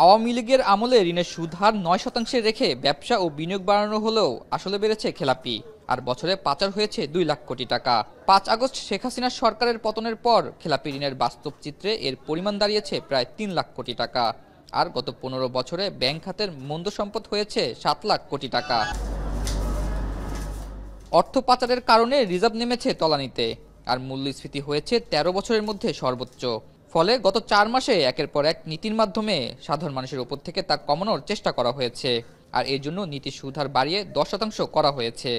আওয়ামী লীগের আমলে ঋণের সুদ হার ৯% রেখে ব্যবসা ও বিনিয়োগ বাড়ানো হলেও আসলে বেড়েছে খেলাপি। আর বছরে পাচার হয়েছে ২ লাখ কোটি টাকা। ৫ আগস্ট শেখ হাসিনার সরকারের পতনের পর খেলাপি ঋণের বাস্তব চিত্রে এর পরিমাণ দাঁড়িয়েছে প্রায় ৩ লাখ কোটি টাকা। আর গত ১৫ বছরে ব্যাংক খাতের মন্দ সম্পদ হয়েছে ৭ লাখ কোটি টাকা। অর্থ পাচারের কারণে রিজার্ভ নেমেছে তলানিতে, আর মূল্যস্ফীতি হয়েছে ১৩ বছরের মধ্যে সর্বোচ্চ। ফলে গত ৪ মাসে একের পর এক নীতির মাধ্যমে সাধারণ মানুষের উপর থেকে তা কমানোর চেষ্টা করা হয়েছে। আর এর জন্য নীতির সুদ হার বাড়িয়ে ১০% করা হয়েছে।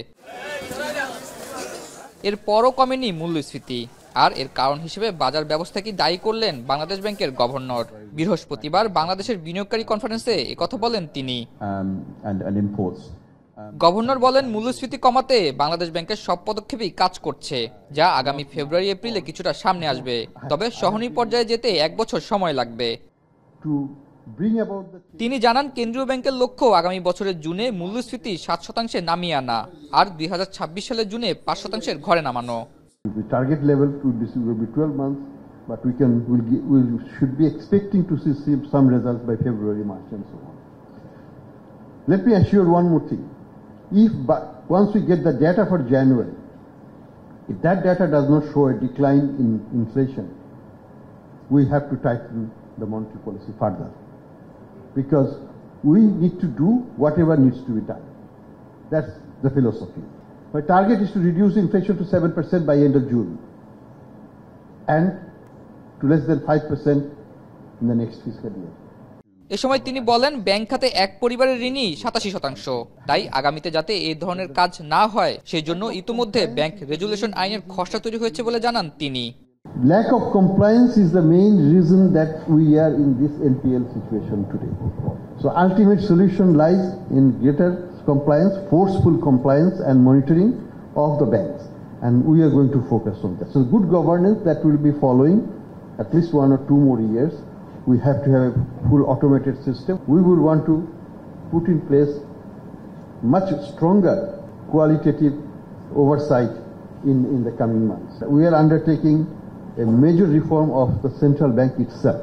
এরপরও কমেনি মূল্যস্ফীতি। আর এর কারণ হিসেবে বাজার ব্যবস্থাকেই দায়ী করলেন বাংলাদেশ ব্যাংকের গভর্নর। বৃহস্পতিবার বাংলাদেশের বিনিয়োগকারী কনফারেন্সে একথা বলেন তিনি। গভর্নর বলেন, মূল্যস্ফীতি কমাতে বাংলাদেশ ব্যাংকের সব পদক্ষেপই কাজ করছে, যা আগামী ফেব্রুয়ারি এপ্রিলে কিছুটা সামনে আসবে। তবে সহনীয় পর্যায়ে যেতে ১ বছর সময় লাগবে। তিনি জানান, কেন্দ্রীয় ব্যাংকের লক্ষ্য আগামী বছরের জুনে মূল্যস্ফীতি ৭% নামিয়ে আনা, আর ২০২৬ সালের জুনে ৫% ঘরে নামানো। Target level will be 12 months, but we should be expecting to see some results by February, March, and so on. Let me assure one more thing. Once we get the data for January, if that data does not show a decline in inflation, we have to tighten the monetary policy further, because we need to do whatever needs to be done. That's the philosophy. My target is to reduce inflation to 7% by end of June and to less than 5% in the next fiscal year. এ সময় তিনি বলেন, bank খাতে এক পরিবারের ঋণই ৮৭%। তাই আগামীতে যাতে এই ধরনের কাজ না হয় সেই জন্য ইতোমধ্যে ব্যাংক রেজুলেশন আইনের খসড়া তৈরি হয়েছে বলে জানান তিনি। Lack of compliance is the main reason that we are in this NPL situation today. So ultimate solution lies in greater compliance, forceful compliance and monitoring of the banks, and we are going to focus on that. So good governance that will be following at least 1 or 2 more years. We have to have a full automated system. We will want to put in place much stronger qualitative oversight in the coming months. We are undertaking a major reform of the central bank itself.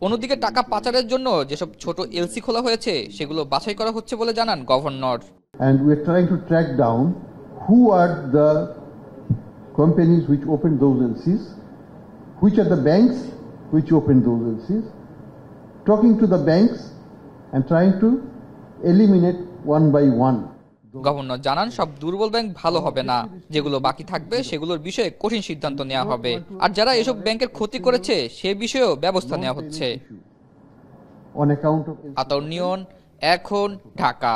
অন্যদিকে টাকা পাচারের জন্য যেসব ছোট LC খোলা হয়েছে সেগুলো বাছাই করা হচ্ছে বলে জানান governor. And we are trying to track down who are the companies which opened those LCs, which are the banks which opened those LCs, talking to the banks and trying to eliminate one by one. Governor জানান, সব দুর্বল bank ভালো হবে না, যেগুলো বাকি থাকবে সেগুলোর বিষয়ে কঠিন সিদ্ধান্ত নেওয়া হবে। আর যারা এসব ব্যাংকের ক্ষতি করেছে সে বিষয়েও ব্যবস্থা নেওয়া হচ্ছে। আতর নিয়ন, এখন, ঢাকা।